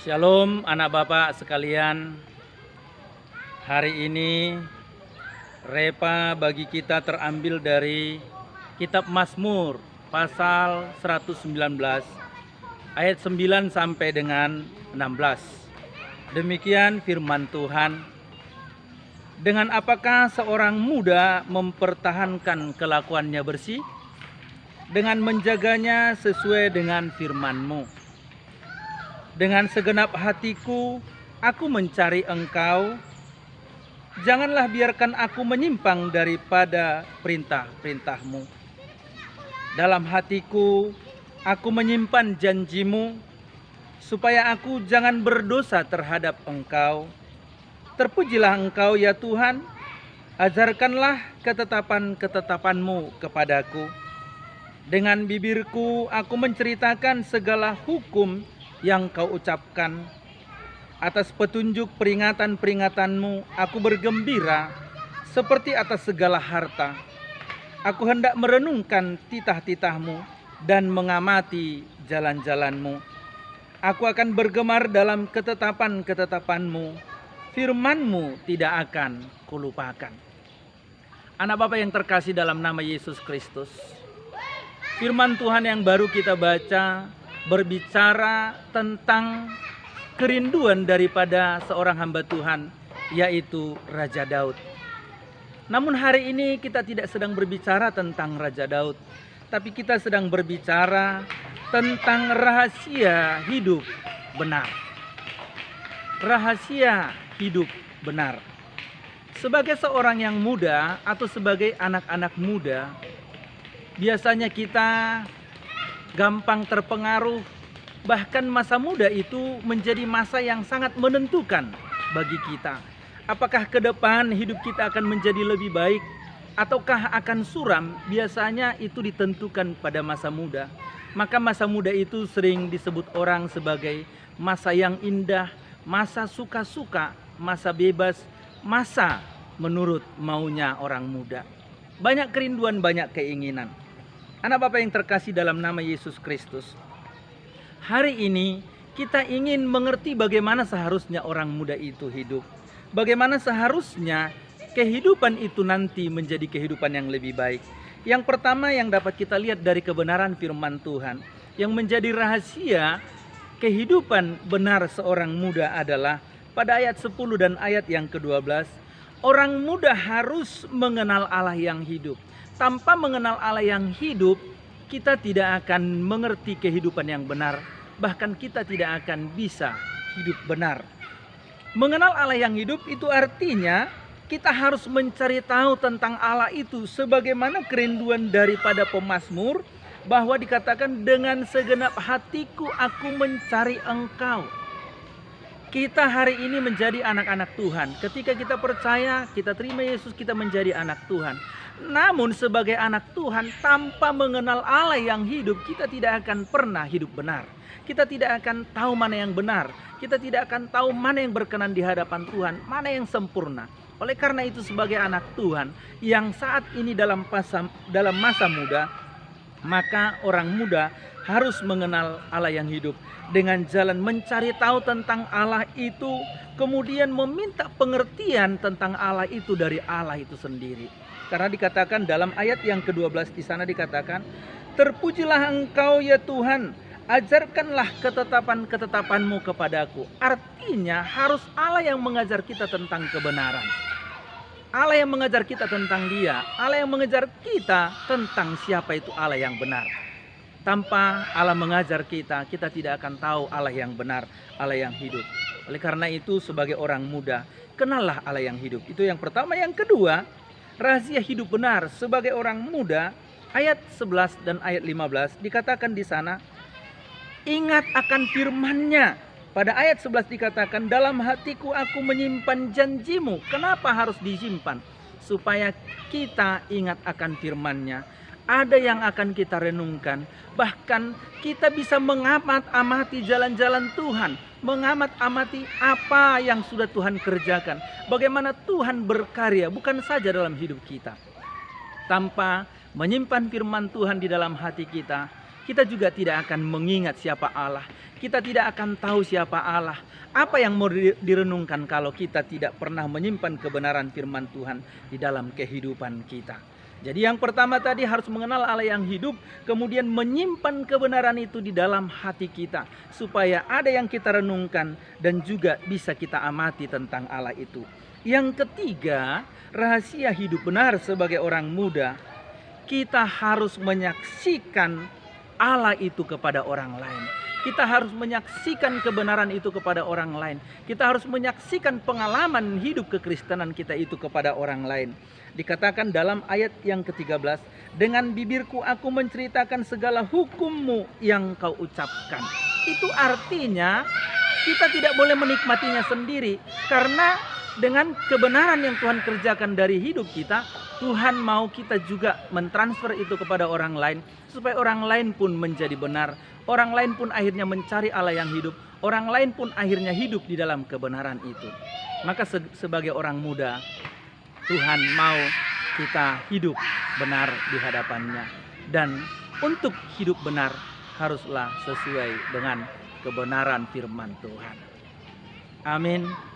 Shalom anak bapak sekalian. Hari ini Repa bagi kita terambil dari kitab Mazmur pasal 119 ayat 9 sampai dengan 16. Demikian firman Tuhan. Dengan apakah seorang muda mempertahankan kelakuannya bersih? Dengan menjaganya sesuai dengan firman-Mu. Dengan segenap hatiku, aku mencari Engkau. Janganlah biarkan aku menyimpang daripada perintah-perintah-Mu. Dalam hatiku, aku menyimpan janji-Mu, supaya aku jangan berdosa terhadap Engkau. Terpujilah Engkau ya Tuhan, ajarkanlah ketetapan-ketetapan-Mu kepadaku. Dengan bibirku aku menceritakan segala hukum yang Kau ucapkan. Atas petunjuk peringatan-peringatan-Mu aku bergembira seperti atas segala harta. Aku hendak merenungkan titah-titah-Mu dan mengamati jalan-jalan-Mu. Aku akan bergemar dalam ketetapan-ketetapan-Mu. Firman-Mu tidak akan kulupakan. Anak Bapa yang terkasih dalam nama Yesus Kristus, firman Tuhan yang baru kita baca berbicara tentang kerinduan daripada seorang hamba Tuhan, yaitu Raja Daud. Namun hari ini kita tidak sedang berbicara tentang Raja Daud, tapi kita sedang berbicara tentang rahasia hidup benar. Rahasia hidup benar. Sebagai seorang yang muda atau sebagai anak-anak muda, biasanya kita gampang terpengaruh, bahkan masa muda itu menjadi masa yang sangat menentukan bagi kita. Apakah ke depan hidup kita akan menjadi lebih baik ataukah akan suram? Biasanya itu ditentukan pada masa muda. Maka masa muda itu sering disebut orang sebagai masa yang indah, masa suka-suka, masa bebas, masa menurut maunya orang muda. Banyak kerinduan, banyak keinginan. Anak Bapak yang terkasih dalam nama Yesus Kristus, hari ini kita ingin mengerti bagaimana seharusnya orang muda itu hidup. Bagaimana seharusnya kehidupan itu nanti menjadi kehidupan yang lebih baik. Yang pertama yang dapat kita lihat dari kebenaran firman Tuhan, yang menjadi rahasia kehidupan benar seorang muda adalah pada ayat 10 dan ayat yang ke-12. Orang muda harus mengenal Allah yang hidup. Tanpa mengenal Allah yang hidup, kita tidak akan mengerti kehidupan yang benar. Bahkan kita tidak akan bisa hidup benar. Mengenal Allah yang hidup itu artinya kita harus mencari tahu tentang Allah itu. Sebagaimana kerinduan daripada pemazmur, bahwa dikatakan dengan segenap hatiku aku mencari Engkau. Kita hari ini menjadi anak-anak Tuhan. Ketika kita percaya, kita terima Yesus, kita menjadi anak Tuhan. Namun sebagai anak Tuhan tanpa mengenal Allah yang hidup, kita tidak akan pernah hidup benar. Kita tidak akan tahu mana yang benar. Kita tidak akan tahu mana yang berkenan di hadapan Tuhan, mana yang sempurna. Oleh karena itu sebagai anak Tuhan yang saat ini dalam masa muda, maka orang muda harus mengenal Allah yang hidup dengan jalan mencari tahu tentang Allah itu, kemudian meminta pengertian tentang Allah itu dari Allah itu sendiri. Karena dikatakan dalam ayat yang ke-12 di sana dikatakan, terpujilah Engkau ya Tuhan, ajarkanlah ketetapan-ketetapan-Mu kepadaku. Artinya harus Allah yang mengajar kita tentang kebenaran. Allah yang mengajar kita tentang Dia. Allah yang mengajar kita tentang siapa itu Allah yang benar. Tanpa Allah mengajar kita, kita tidak akan tahu Allah yang benar, Allah yang hidup. Oleh karena itu sebagai orang muda, kenallah Allah yang hidup. Itu yang pertama. Yang kedua, rahasia hidup benar sebagai orang muda, ayat 11 dan ayat 15 dikatakan di sana, ingat akan firman-Nya. Pada ayat 11 dikatakan, dalam hatiku aku menyimpan janji-Mu. Kenapa harus disimpan? Supaya kita ingat akan firman-Nya. Ada yang akan kita renungkan. Bahkan kita bisa mengamati jalan-jalan Tuhan. Mengamati apa yang sudah Tuhan kerjakan. Bagaimana Tuhan berkarya bukan saja dalam hidup kita. Tanpa menyimpan firman Tuhan di dalam hati kita, kita juga tidak akan mengingat siapa Allah. Kita tidak akan tahu siapa Allah. Apa yang mau direnungkan kalau kita tidak pernah menyimpan kebenaran firman Tuhan di dalam kehidupan kita. Jadi yang pertama tadi harus mengenal Allah yang hidup, kemudian menyimpan kebenaran itu di dalam hati kita, supaya ada yang kita renungkan dan juga bisa kita amati tentang Allah itu. Yang ketiga, rahasia hidup benar sebagai orang muda, kita harus menyaksikan Allah itu kepada orang lain. Kita harus menyaksikan kebenaran itu kepada orang lain. Kita harus menyaksikan pengalaman hidup kekristenan kita itu kepada orang lain. Dikatakan dalam ayat yang ke-13, dengan bibirku aku menceritakan segala hukum-Mu yang Kau ucapkan. Itu artinya kita tidak boleh menikmatinya sendiri, karena dengan kebenaran yang Tuhan kerjakan dari hidup kita, Tuhan mau kita juga mentransfer itu kepada orang lain, supaya orang lain pun menjadi benar. Orang lain pun akhirnya mencari Allah yang hidup. Orang lain pun akhirnya hidup di dalam kebenaran itu. Maka sebagai orang muda, Tuhan mau kita hidup benar di hadapannya. Dan untuk hidup benar haruslah sesuai dengan kebenaran firman Tuhan. Amin.